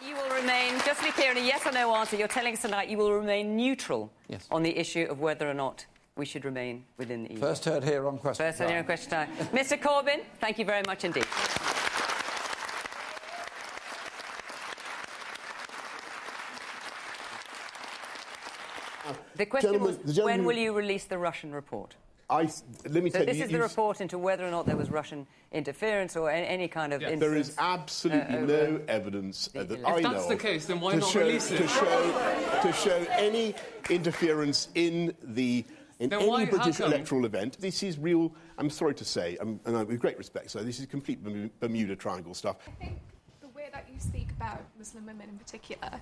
You will remain, just to be clear, in a yes or no answer, you're telling us tonight you will remain neutral on the issue of whether or not we should remain within the EU. First heard here on Question Time. First heard here on Question Time. Mr Corbyn, thank you very much indeed. The question was, when will you release the Russian report? Let me tell you... This is the report into whether or not there was Russian interference or any kind of influence. There is absolutely no evidence that I know of. If that's the case, then why not release it? To show any interference in any British electoral event. This is real, I'm sorry to say, and with great respect, so this is complete Bermuda Triangle stuff. I think the way that you speak about Muslim women in particular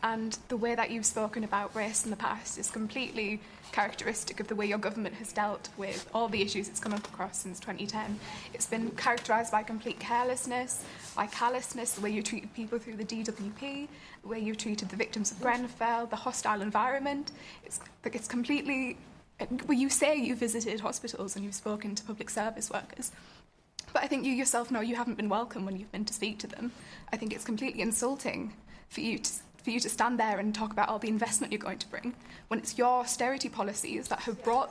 and the way that you've spoken about race in the past is completely characteristic of the way your government has dealt with all the issues it's come across since 2010. It's been characterised by complete carelessness, by callousness, the way you treated people through the DWP, the way you treated the victims of Grenfell, the hostile environment. It's completely... Well, you say you visited hospitals and you've spoken to public service workers, but I think you yourself know you haven't been welcome when you've been to speak to them. I think it's completely insulting for you to stand there and talk about all the investment you're going to bring when it's your austerity policies that have brought...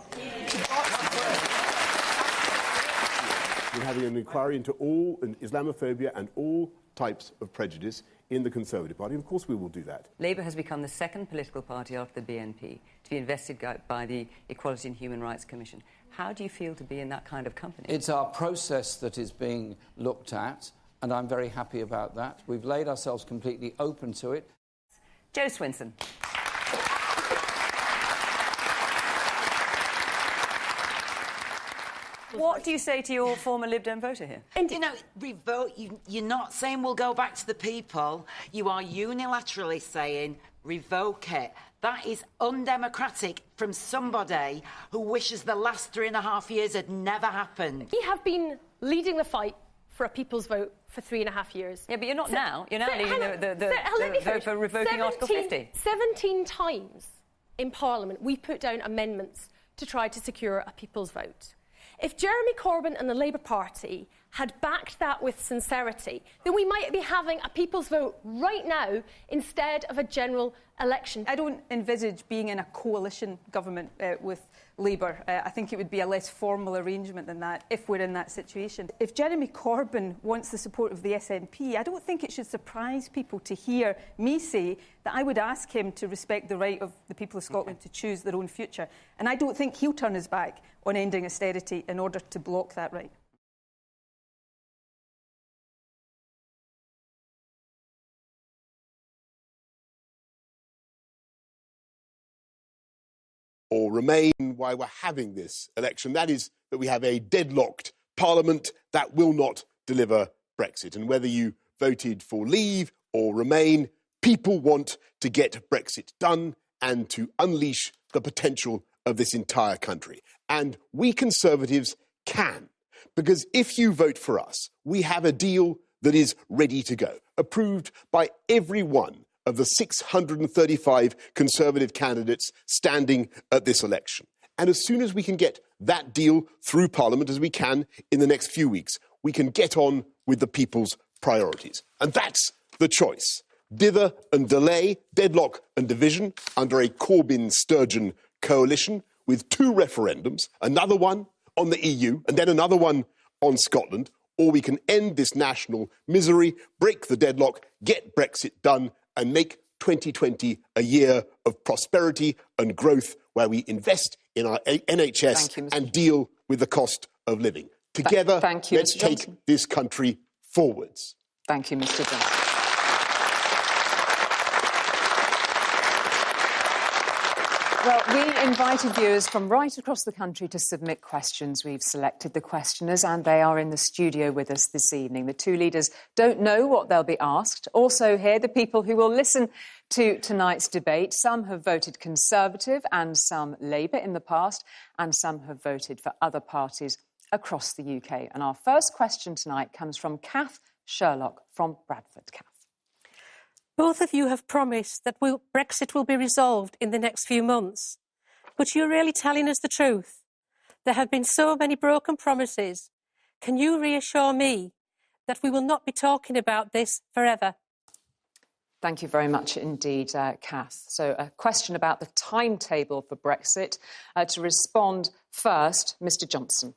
We're having an inquiry into all Islamophobia and all types of prejudice in the Conservative Party. Of course we will do that. Labour has become the second political party after the BNP to be investigated by the Equality and Human Rights Commission. How do you feel to be in that kind of company? It's our process that is being looked at, and I'm very happy about that. We've laid ourselves completely open to it. Jo Swinson. What do you say to your former Lib Dem voter here? And, you know, revote, you're not saying we'll go back to the people. You are unilaterally saying revoke it. That is undemocratic from somebody who wishes the last 3.5 years had never happened. We have been leading the fight for a people's vote for 3.5 years. Yeah, but you're not now. You're now leading the vote for revoking Article 50. 17 times in Parliament we put down amendments to try to secure a people's vote. If Jeremy Corbyn and the Labour Party had backed that with sincerity, then we might be having a people's vote right now instead of a general election. I don't envisage being in a coalition government with Labour. I think it would be a less formal arrangement than that if we're in that situation. If Jeremy Corbyn wants the support of the SNP, I don't think it should surprise people to hear me say that I would ask him to respect the right of the people of Scotland to choose their own future. And I don't think he'll turn his back on ending austerity in order to block that right. Or remain why we're having this election. That is that we have a deadlocked parliament that will not deliver Brexit. And whether you voted for leave or remain, people want to get Brexit done and to unleash the potential of this entire country. And we Conservatives can. Because if you vote for us, we have a deal that is ready to go, approved by every one of the 635 Conservative candidates standing at this election. And as soon as we can get that deal through Parliament, as we can in the next few weeks, we can get on with the people's priorities. And that's the choice. Dither and delay, deadlock and division under a Corbyn-Sturgeon coalition with 2 referendums, another one on the EU and then another one on Scotland, or we can end this national misery, break the deadlock, get Brexit done, and make 2020 a year of prosperity and growth where we invest in our NHS and deal with the cost of living. Together, let's take this country forwards. Thank you, Mr Johnson. Well, we invited viewers from right across the country to submit questions. We've selected the questioners and they are in the studio with us this evening. The 2 leaders don't know what they'll be asked. Also here, the people who will listen to tonight's debate. Some have voted Conservative and some Labour in the past, and some have voted for other parties across the UK. And our first question tonight comes from Kath Sherlock from Bradford. Kath. Both of you have promised that Brexit will be resolved in the next few months. But you're really telling us the truth. There have been so many broken promises. Can you reassure me that we will not be talking about this forever? Thank you very much indeed, Kath. So a question about the timetable for Brexit. To respond first, Mr Johnson.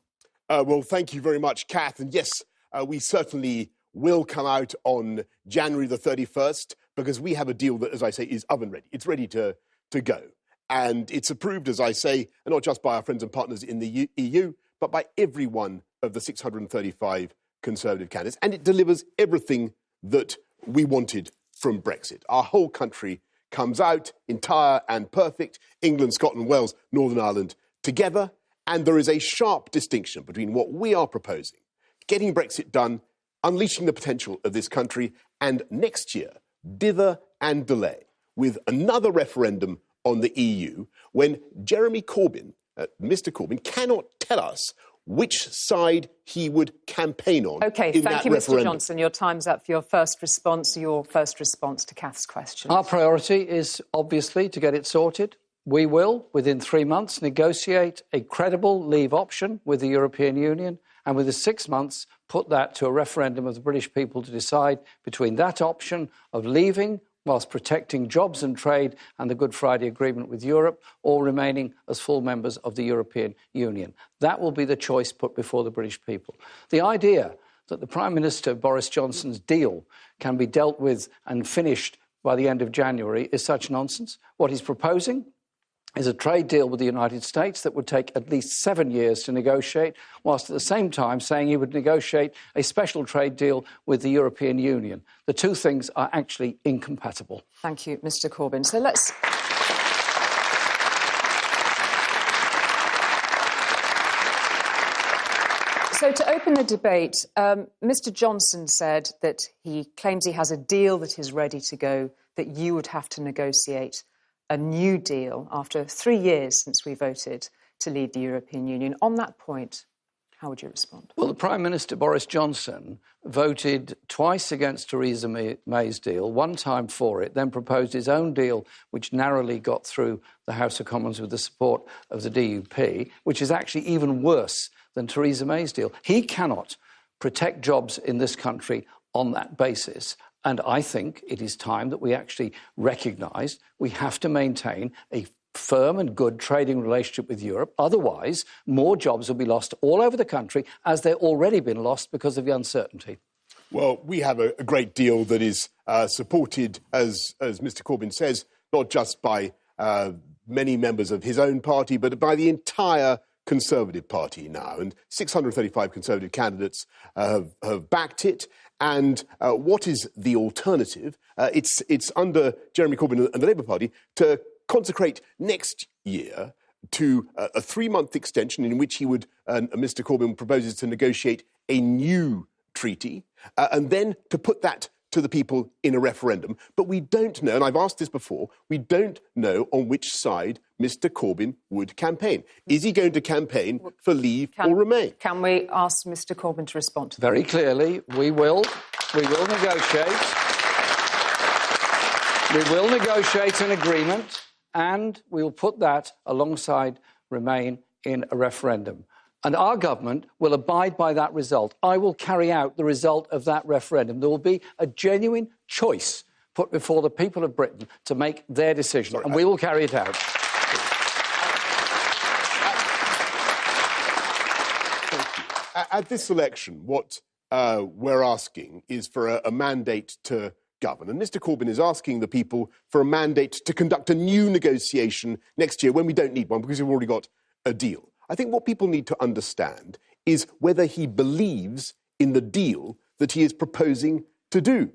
Well, thank you very much, Kath. And yes, we certainly will come out on January the 31st because we have a deal that, as I say, is oven ready. It's ready to go. And it's approved, as I say, not just by our friends and partners in the EU, but by every one of the 635 Conservative candidates. And it delivers everything that we wanted from Brexit. Our whole country comes out entire and perfect, England, Scotland, Wales, Northern Ireland together, and there is a sharp distinction between what we are proposing, getting Brexit done, unleashing the potential of this country, and next year, dither and delay with another referendum on the EU when Jeremy Corbyn, Mr Corbyn, cannot tell us which side he would campaign on. OK, thank you, Mr Johnson. Your time's up for your first response to Kath's question. Our priority is obviously to get it sorted. We will, within 3 months, negotiate a credible leave option with the European Union and within 6 months put that to a referendum of the British people to decide between that option of leaving whilst protecting jobs and trade and the Good Friday Agreement with Europe, or remaining as full members of the European Union. That will be the choice put before the British people. The idea that the Prime Minister, Boris Johnson's deal can be dealt with and finished by the end of January is such nonsense. What he's proposing is a trade deal with the United States that would take at least 7 years to negotiate, whilst at the same time saying he would negotiate a special trade deal with the European Union. The two things are actually incompatible. Thank you, Mr Corbyn. So let's... So to open the debate, Mr Johnson said that he claims he has a deal that is ready to go, that you would have to negotiate a new deal after 3 years since we voted to leave the European Union. On that point, how would you respond? Well, the Prime Minister, Boris Johnson, voted twice against Theresa May's deal, one time for it, then proposed his own deal, which narrowly got through the House of Commons with the support of the DUP, which is actually even worse than Theresa May's deal. He cannot protect jobs in this country on that basis. And I think it is time that we actually recognise we have to maintain a firm and good trading relationship with Europe. Otherwise, more jobs will be lost all over the country, as they've already been lost because of the uncertainty. Well, we have a great deal that is supported, as Mr Corbyn says, not just by many members of his own party, but by the entire Conservative Party now. And 635 Conservative candidates have backed it. And what is the alternative? It's under Jeremy Corbyn and the Labour Party to consecrate next year to a 3-month extension in which he would, Mr Corbyn proposes to negotiate a new treaty, and then to put that to the people in a referendum. But we don't know, and I've asked this before, we don't know on which side Mr Corbyn would campaign. Is he going to campaign for leave or remain? Can we ask Mr Corbyn to respond to that? Very clearly, we will negotiate. We will negotiate an agreement, and we will put that alongside remain in a referendum. And our government will abide by that result. I will carry out the result of that referendum. There will be a genuine choice put before the people of Britain to make their decision, and we will carry it out. At this election, what we're asking is for a mandate to govern. And Mr Corbyn is asking the people for a mandate to conduct a new negotiation next year when we don't need one because we've already got a deal. I think what people need to understand is whether he believes in the deal that he is proposing to do.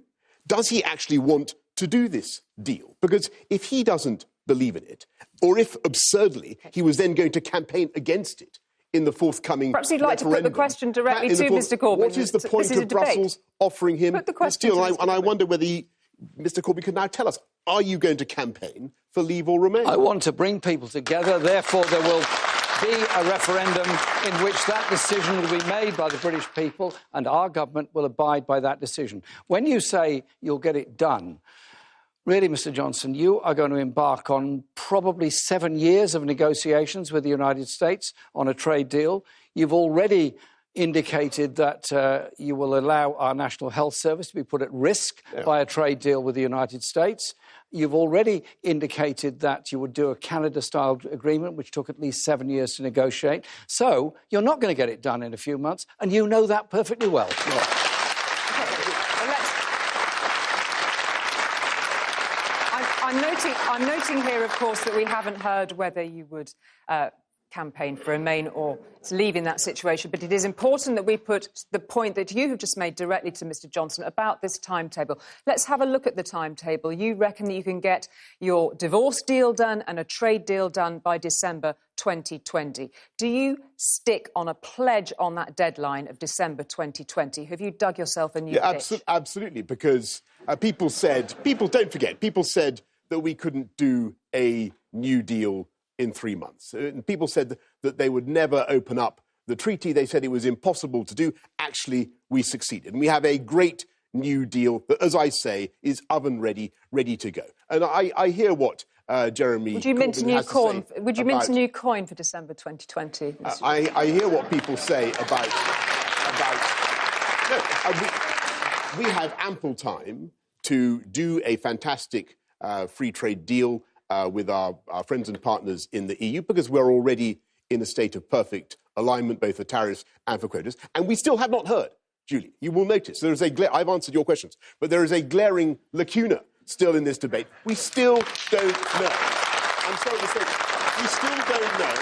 Does he actually want to do this deal? Because if he doesn't believe in it, or if, absurdly, he was then going to campaign against it in the forthcoming Perhaps you'd like to put the question directly to Mr Corbyn. What is the point of Brussels offering him this deal? And I wonder whether Mr Corbyn could now tell us, are you going to campaign for leave or remain? I want to bring people together, therefore there will be a referendum in which that decision will be made by the British people, and our government will abide by that decision. When you say you'll get it done, really, Mr Johnson, you are going to embark on probably 7 years of negotiations with the United States on a trade deal. You've already indicated that you will allow our National Health Service to be put at risk by a trade deal with the United States. You've already indicated that you would do a Canada-style agreement, which took at least 7 years to negotiate. So you're not going to get it done in a few months, and you know that perfectly well. I'm noting here, of course, that we haven't heard whether you would campaign for Remain or to leave in that situation. But it is important that we put the point that you have just made directly to Mr Johnson about this timetable. Let's have a look at the timetable. You reckon that you can get your divorce deal done and a trade deal done by December 2020. Do you stick on a pledge on that deadline of December 2020? Have you dug yourself a new ditch? Absolutely, because people said that we couldn't do a new deal in 3 months. And people said that they would never open up the treaty. They said it was impossible to do. Actually, we succeeded. And we have a great new deal that, as I say, is oven ready, ready to go. And I hear what Jeremy Would you mint a new coin? Would you mint a new coin for December 2020? I hear what people say about we have ample time to do a fantastic free trade deal with our friends and partners in the EU, because we're already in a state of perfect alignment, both for tariffs and for quotas. And we still have not heard, Julie, you will notice, there is I've answered your questions, but there is a glaring lacuna still in this debate. We still don't know. I'm sorry to say, we still don't know.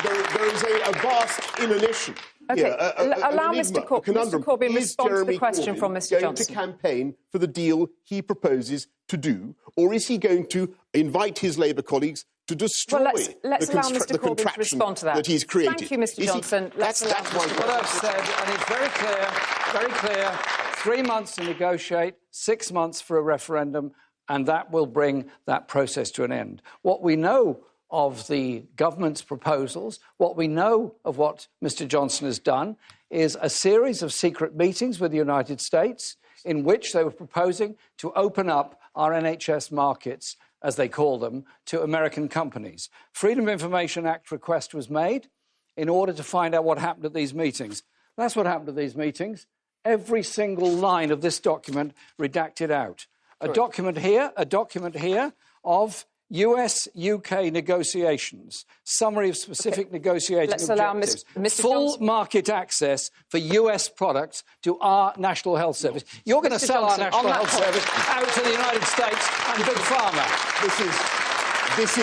There is a vast inanition. Okay, allow Mr Corbyn respond to the question from Mr Johnson. Is Jeremy Corbyn going to campaign for the deal he proposes to do, or is he going to invite his Labour colleagues to destroy let's allow Mr Corbyn to respond to that. He's created? Thank you, Mr Johnson. That's what I've said, and it's very clear. 3 months to negotiate, 6 months for a referendum, and that will bring that process to an end. What we know of the government's proposals, what we know of what Mr Johnson has done, is a series of secret meetings with the United States in which they were proposing to open up our NHS markets, as they call them, to American companies. Freedom of Information Act request was made in order to find out what happened at these meetings. That's what happened at these meetings. Every single line of this document redacted out. A document here of US-UK negotiations, summary of specific negotiating objectives, full market access for US products to our National Health Service. You're going to sell our National Health Service out to the United States and Big Pharma. This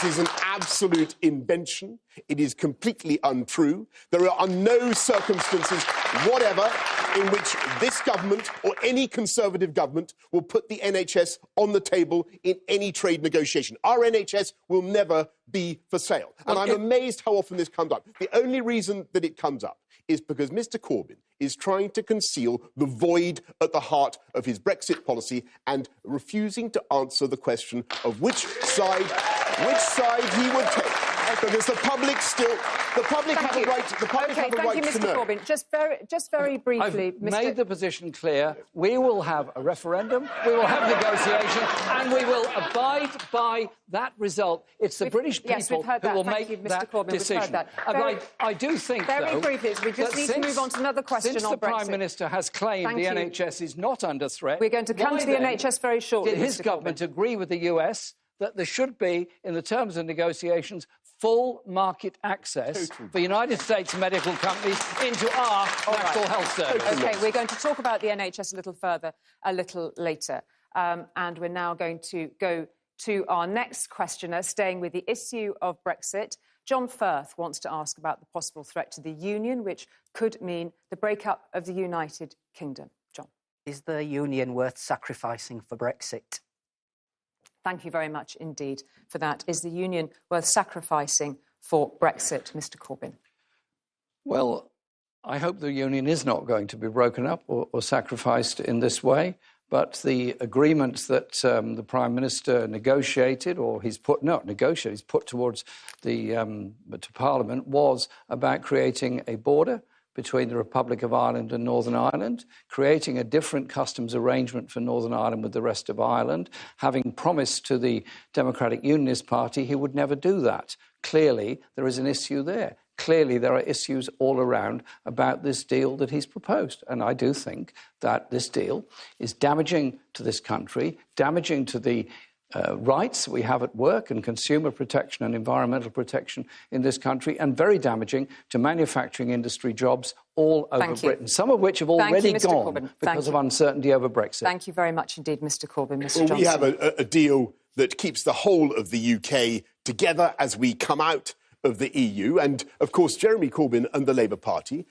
is an absolute invention. It is completely untrue. There are no circumstances whatever in which this government or any Conservative government will put the NHS on the table in any trade negotiation. Our NHS will never be for sale. And I'm amazed how often this comes up. The only reason that it comes up is because Mr Corbyn is trying to conceal the void at the heart of his Brexit policy and refusing to answer the question of which side he would take. Because the public have a right to Mr Corbyn. Just very briefly, I've made the position clear. We will have a referendum, we will have negotiation, and we will abide by that result. It's the British people who will make that decision. I do think, very briefly, we just need to move on to another question since on the Brexit. Prime Minister has claimed the NHS is not under threat, we're going to come to the NHS very shortly. Did his government agree with the US that there should be, in the terms of negotiations, full market access for United States medical companies into our National Health Service? OK, we're going to talk about the NHS a little further, a little later. And we're now going to go to our next questioner, staying with the issue of Brexit. John Firth wants to ask about the possible threat to the Union, which could mean the breakup of the United Kingdom. John. Is the Union worth sacrificing for Brexit? Thank you very much indeed for that. Is the Union worth sacrificing for Brexit, Mr Corbyn? Well, I hope the Union is not going to be broken up or sacrificed in this way. But the agreements that the Prime Minister negotiated, or he's put towards to Parliament, was about creating a border between the Republic of Ireland and Northern Ireland, creating a different customs arrangement for Northern Ireland with the rest of Ireland, having promised to the Democratic Unionist Party he would never do that. Clearly, there is an issue there. clearly there are issues all around about this deal that he's proposed. And I do think that this deal is damaging to this country, damaging to the rights we have at work and consumer protection and environmental protection in this country, and very damaging to manufacturing industry jobs all over Britain, some of which have already gone because of uncertainty over Brexit. Thank you very much indeed, Mr Corbyn. Mr Johnson. We have a deal that keeps the whole of the UK together as we come out of the EU. And, of course, Jeremy Corbyn and the Labour Party,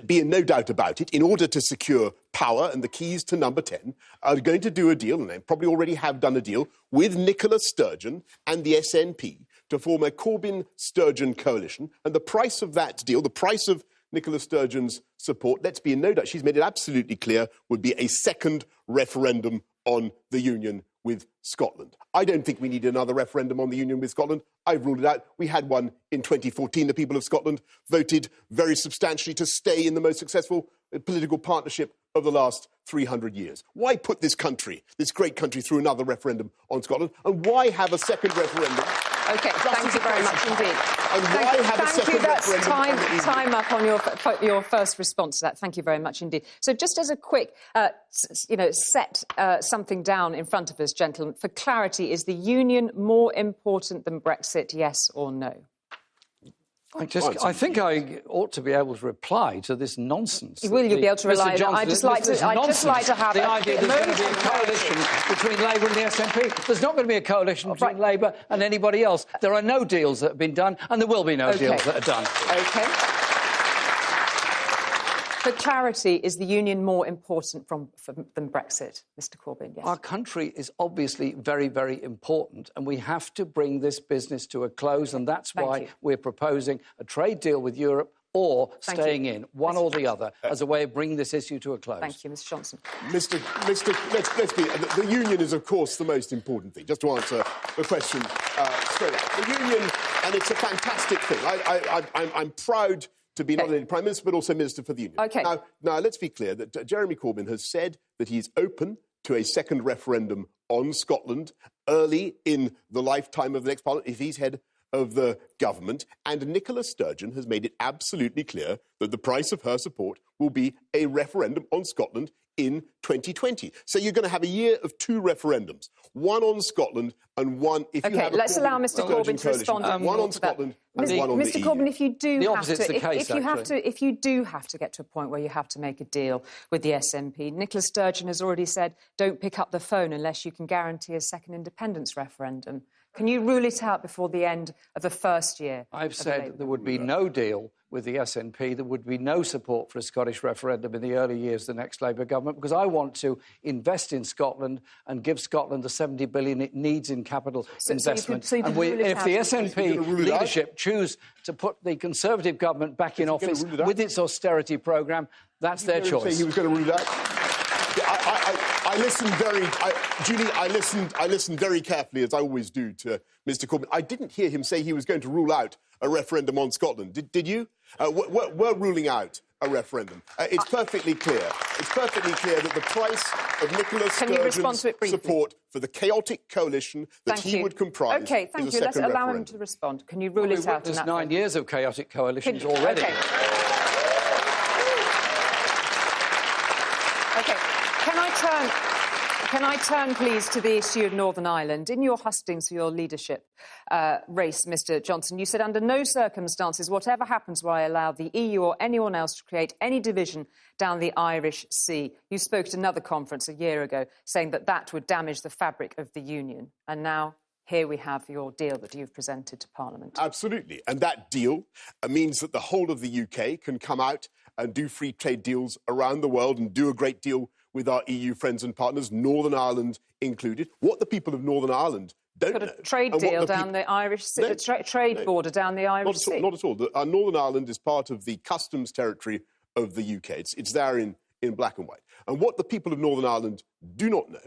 be in no doubt about it, in order to secure power and the keys to number 10, are going to do a deal, and they probably already have done a deal, with Nicola Sturgeon and the SNP to form a Corbyn-Sturgeon coalition. And the price of that deal, the price of Nicola Sturgeon's support, let's be in no doubt, she's made it absolutely clear, would be a second referendum on the union with Scotland. I don't think we need another referendum on the union with Scotland. I've ruled it out. We had one in 2014. The people of Scotland voted very substantially to stay in the most successful political partnership of the last 300 years. Why put this country, this great country, through another referendum on Scotland? And why have a second referendum? OK, thank you very much indeed. And why have a second referendum on the EU? Time up on your first response to that. Thank you very much indeed. So just as a quick, set something down in front of us, gentlemen, for clarity, is the union more important than Brexit, yes or no? I think I ought to be able to reply to this nonsense. Will you be able to rely? I'd just like to have the idea there's going to be a coalition between Labour and the SNP. There's not going to be a coalition between Labour and anybody else. There are no deals that have been done, and there will be no deals that are done. OK. For clarity, is the union more important than Brexit, Mr Corbyn? Yes. Our country is obviously very, very important, and we have to bring this business to a close, and that's why we're proposing a trade deal with Europe or staying in, one or the other, as a way of bringing this issue to a close. Thank you, Mr Johnson. Let's be... The union is, of course, the most important thing. Just to answer the question straight out. The union, and it's a fantastic thing. I'm proud to be not only Prime Minister, but also Minister for the Union. OK. Now, let's be clear that Jeremy Corbyn has said that he's open to a second referendum on Scotland early in the lifetime of the next Parliament, if he's head of the government. And Nicola Sturgeon has made it absolutely clear that the price of her support will be a referendum on Scotland in 2020. So you're going to have a year of two referendums, one on Scotland and one... let's allow Mr Corbyn to respond. One on Scotland and one on the EU. Mr Corbyn, if you do if you do have to get to a point where you have to make a deal with the SNP, Nicola Sturgeon has already said, don't pick up the phone unless you can guarantee a second independence referendum. Can you rule it out before the end of the first year? I've said there would be no deal with the SNP. There would be no support for a Scottish referendum in the early years of the next Labour government, because I want to invest in Scotland and give Scotland the $70 billion it needs in capital investment. If the SNP leadership choose to put the Conservative government back in office with its austerity programme, that's their choice. He was going to rule it out. I listened Julie, I listened very carefully, as I always do, to Mr Corbyn. I didn't hear him say he was going to rule out a referendum on Scotland. Did you? We're ruling out a referendum. It's perfectly clear. It's perfectly clear that the price of Nicola Sturgeon's support for the chaotic coalition that he would comprise OK, thank you. Let's allow him to respond. Can you rule it out? There's 9 years of chaotic coalitions already. OK. Can I turn, please, to the issue of Northern Ireland? In your hustings for your leadership race, Mr Johnson, you said, under no circumstances, whatever happens, will I allow the EU or anyone else to create any division down the Irish Sea. You spoke at another conference a year ago, saying that that would damage the fabric of the Union. And now, here we have your deal that you've presented to Parliament. Absolutely. And that deal means that the whole of the UK can come out and do free trade deals around the world and do a great deal with our EU friends and partners, Northern Ireland included. What the people of Northern Ireland don't know... a trade deal down the Irish Sea, trade border down the Irish Sea. Not at all. Northern Ireland is part of the customs territory of the UK. It's there in black and white. And what the people of Northern Ireland do not know,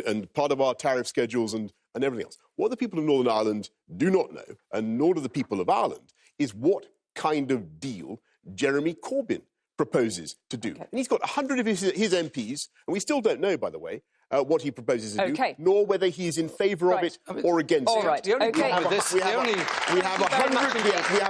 and part of our tariff schedules and everything else, what the people of Northern Ireland do not know, and nor do the people of Ireland, is what kind of deal Jeremy Corbyn proposes to do. And he's got 100 of his MPs, and we still don't know, by the way, what he proposes to do, nor whether he is in favour of it or against it. We have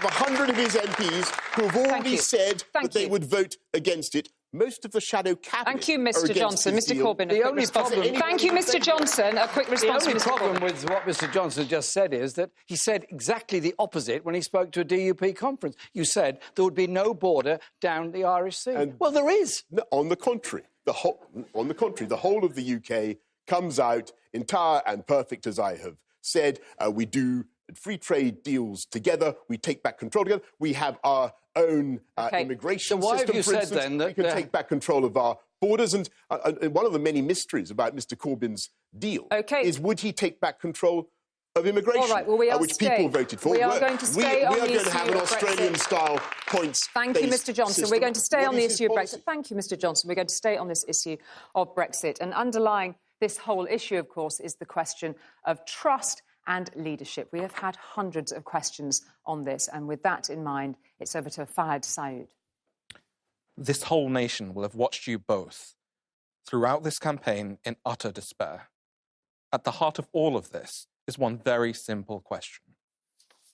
100 of his MPs who have already said that they would vote against it. Most of the shadow cabinet. Thank you, Mr. Johnson. Mr. Corbyn, a quick response. Thank you, Mr. Johnson. A quick response. The only problem with what Mr. Johnson just said is that he said exactly the opposite when he spoke to a DUP conference. You said there would be no border down the Irish Sea. Well, there is. No, on the contrary, the whole of the UK comes out entire and perfect, as I have said. We do free trade deals together. We take back control together. We have our own immigration so why system, have you for said, instance. then, that we can take back control of our borders. And one of the many mysteries about Mr. Corbyn's deal is would he take back control of immigration, all right, well, which people voted for? We are going to stay on the issue of Brexit. We are going to have an Australian-style points. Thank you, Mr. Johnson. We're going to stay on the issue of Brexit. Thank you, Mr. Johnson. We're going to stay on this issue of Brexit. And underlying this whole issue, of course, is the question of trust and leadership. We have had hundreds of questions on this, and with that in mind, it's over to Fahad Saud. This whole nation will have watched you both throughout this campaign in utter despair. At the heart of all of this is one very simple question.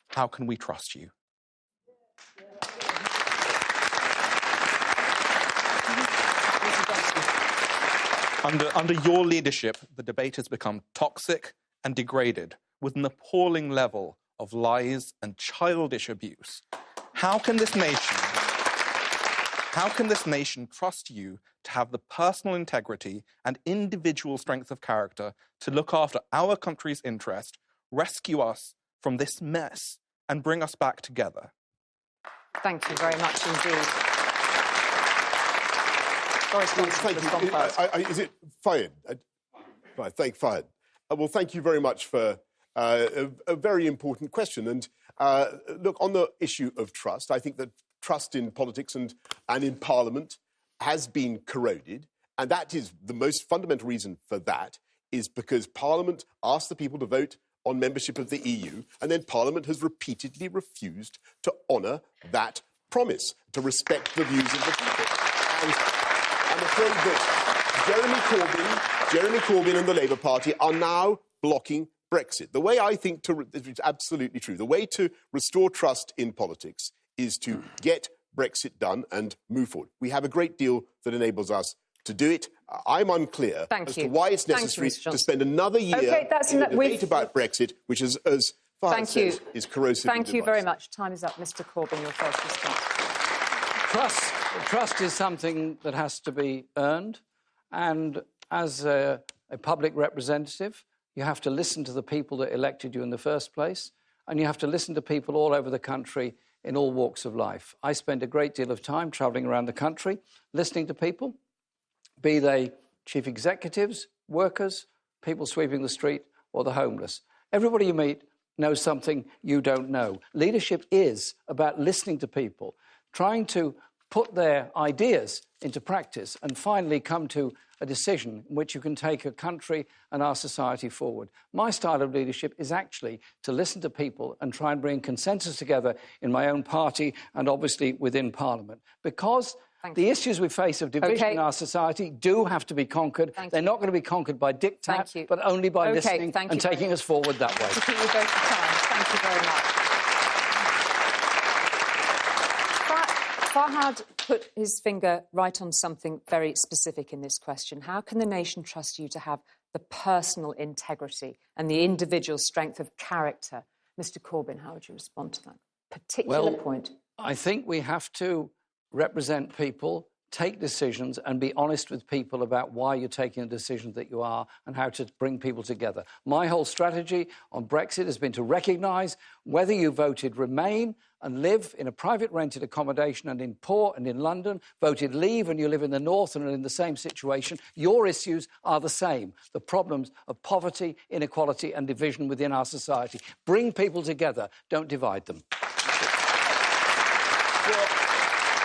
How can we trust you? Under your leadership, the debate has become toxic and degraded, with an appalling level of lies and childish abuse. How can this nation trust you to have the personal integrity and individual strength of character to look after our country's interest, rescue us from this mess, and bring us back together? Thank you very much indeed. Boris Johnson, respond first. Is it Fahad? Right, thank Fahad. Well, thank you very much for a very important question. And look, on the issue of trust, I think that trust in politics and in Parliament has been corroded. And that is the most fundamental reason for that is because Parliament asked the people to vote on membership of the EU, and then Parliament has repeatedly refused to honour that promise, to respect the views of the people. And I'm afraid that Jeremy Corbyn and the Labour Party are now blocking Brexit. The way I think it's absolutely true. The way to restore trust in politics is to get Brexit done and move forward. We have a great deal that enables us to do it. I'm unclear as to why it's necessary to spend another year in a debate about Brexit, which is, as Fahad says, is corrosive. Thank you very much. Time is up. Mr. Corbyn, your first response. Trust is something that has to be earned. And as a public representative, you have to listen to the people that elected you in the first place, and you have to listen to people all over the country in all walks of life. I spend a great deal of time travelling around the country, listening to people, be they chief executives, workers, people sweeping the street, or the homeless. Everybody you meet knows something you don't know. Leadership is about listening to people, trying to put their ideas into practice and finally come to a decision in which you can take a country and our society forward. My style of leadership is actually to listen to people and try and bring consensus together in my own party and obviously within Parliament. Because the issues we face of division in our society do have to be conquered. They're not going to be conquered by diktat, but only by listening and taking us forward that way. To keep you both the time. Thank you very much. Fahad put his finger right on something very specific in this question. How can the nation trust you to have the personal integrity and the individual strength of character? Mr. Corbyn, how would you respond to that particular point? I think we have to represent people, take decisions and be honest with people about why you're taking the decisions that you are and how to bring people together. My whole strategy on Brexit has been to recognise whether you voted Remain and live in a private rented accommodation and in Port and in London, voted Leave and you live in the north and are in the same situation, your issues are the same. The problems of poverty, inequality and division within our society. Bring people together, don't divide them. Well,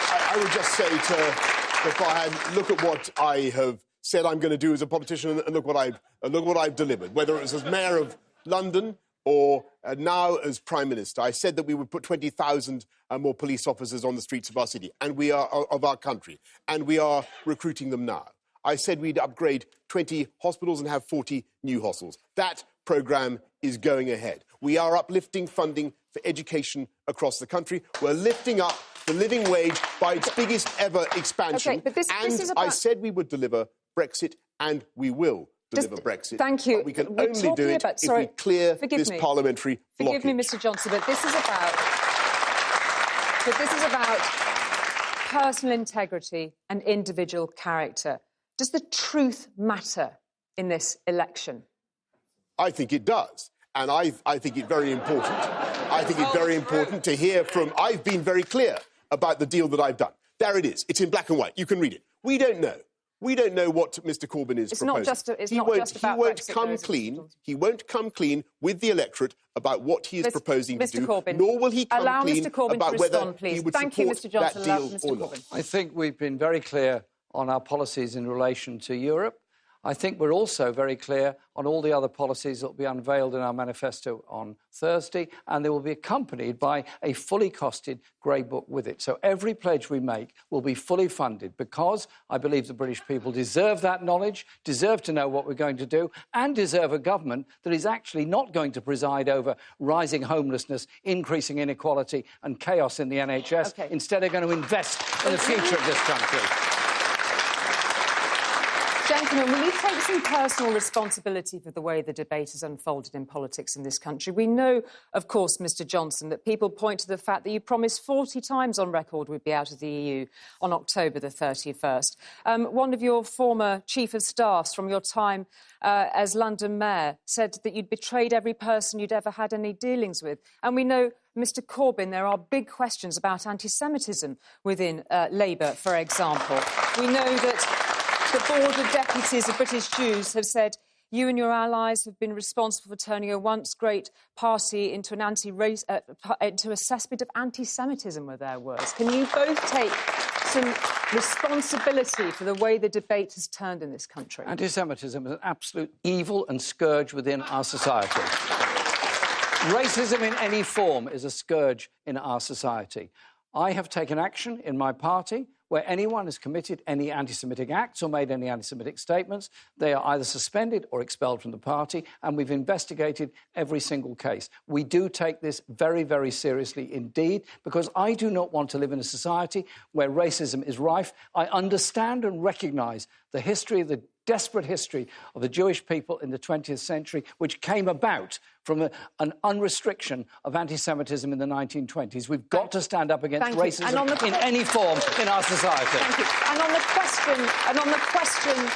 I would just say to Fahad, look at what I have said I'm going to do as a politician and look what I've delivered, whether it was as Mayor of London or now as Prime Minister. I said that we would put 20,000 more police officers on the streets of our city and we are of our country, and we are recruiting them now. I said we'd upgrade 20 hospitals and have 40 new hospitals. That programme is going ahead. We are uplifting funding for education across the country. We're lifting up the living wage by its biggest ever expansion. Okay, but this is about... I said we would deliver Brexit, and we will deliver Brexit. Thank you. But we can only do it if we clear this parliamentary blockage. Forgive me, Mr Johnson, but this is about personal integrity and individual character. Does the truth matter in this election? I think it does. And I think it's very important. I think it's very important to hear from... I've been very clear about the deal that I've done. There it is. It's in black and white. You can read it. We don't know. We don't know what Mr Corbyn is proposing. He won't come clean with the electorate about what he is proposing to do, nor will he come clean about whether he would support that deal or not. I think we've been very clear on our policies in relation to Europe. I think we're also very clear on all the other policies that will be unveiled in our manifesto on Thursday, and they will be accompanied by a fully costed grey book with it. So every pledge we make will be fully funded, because I believe the British people deserve that knowledge, deserve to know what we're going to do, and deserve a government that is actually not going to preside over rising homelessness, increasing inequality and chaos in the NHS. Instead, are going to invest in the future of this country. Gentlemen, will you take some personal responsibility for the way the debate has unfolded in politics in this country? We know, of course, Mr Johnson, that people point to the fact that you promised 40 times on record we'd be out of the EU on October the 31st. One of your former chief of staffs from your time as London Mayor said that you'd betrayed every person you'd ever had any dealings with. And we know, Mr Corbyn, there are big questions about anti-Semitism within Labour, for example. We know that the Board of Deputies of British Jews have said you and your allies have been responsible for turning a once great party into an into a cesspit of anti-Semitism, were their words. Can you both take some responsibility for the way the debate has turned in this country? Anti-Semitism is an absolute evil and scourge within our society. Racism in any form is a scourge in our society. I have taken action in my party where anyone has committed any anti-Semitic acts or made any anti-Semitic statements. They are either suspended or expelled from the party, and we've investigated every single case. We do take this very, very seriously indeed, because I do not want to live in a society where racism is rife. I understand and recognise the history, the desperate history of the Jewish people in the 20th century, which came about from an unrestriction of anti-Semitism in the 1920s. We've got to stand up against racism in any form in our society. Thank you. And on the question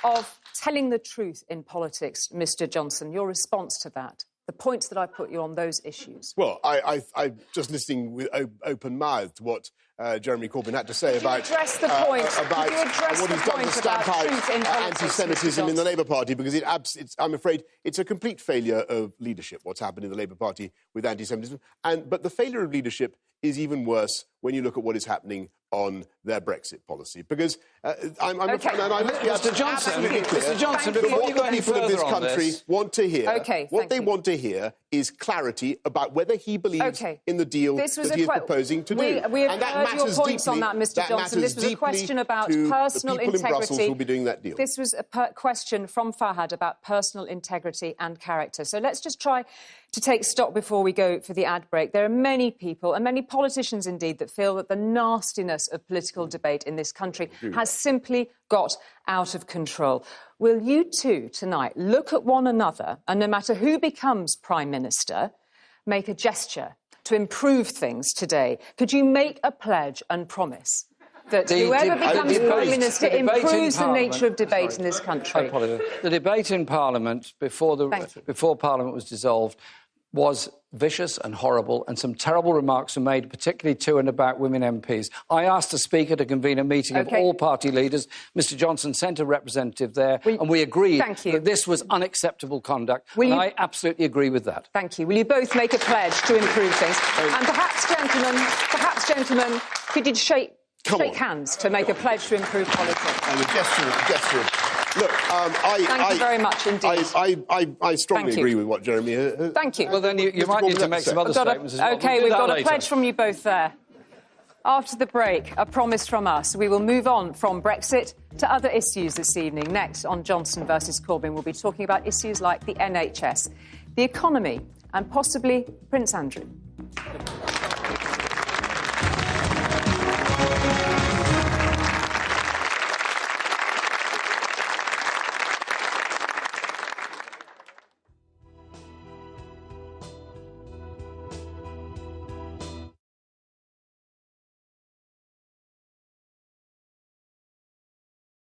of telling the truth in politics, Mr Johnson, your response to that, the points that I put you on those issues. Well, I'm just listening with open-mouthed what Jeremy Corbyn had to say about what he's done to stamp out anti-Semitism in the Labour Party, because I'm afraid it's a complete failure of leadership, what's happened in the Labour Party with anti-Semitism. But the failure of leadership is even worse when you look at what is happening on their Brexit policy. Because Mr Johnson, before you go any further, what the people of this country want to hear, what they want to hear is clarity about whether he believes in the deal that he is proposing to do. We have heard your points on that, Mr Johnson. This was a question about personal integrity. The people in Brussels will be doing that deal. This was a question from Fahad about personal integrity and character. So let's just try to take stock before we go for the ad break. There are many people, and many politicians indeed, that feel that the nastiness of political debate in this country has simply got out of control. Will you two tonight look at one another and, no matter who becomes Prime Minister, make a gesture to improve things today? Could you make a pledge and promise that whoever becomes Prime Minister improves the nature of debate in this country? The debate in Parliament before Parliament was dissolved was vicious and horrible, and some terrible remarks were made, particularly to and about women MPs. I asked the Speaker to convene a meeting of all party leaders. Mr Johnson sent a representative there, and we agreed that this was unacceptable conduct, and I absolutely agree with that. Thank you. Will you both make a pledge to improve things? And perhaps, gentlemen, could you shake hands to make a pledge to improve politics? And a gesture. Look, thank you very much indeed. I strongly agree with what Jeremy... Thank you. Well, then you might need to make some other statements as well. OK, we've got a pledge from you both there. After the break, a promise from us. We will move on from Brexit to other issues this evening. Next, on Johnson versus Corbyn, we'll be talking about issues like the NHS, the economy, and possibly Prince Andrew.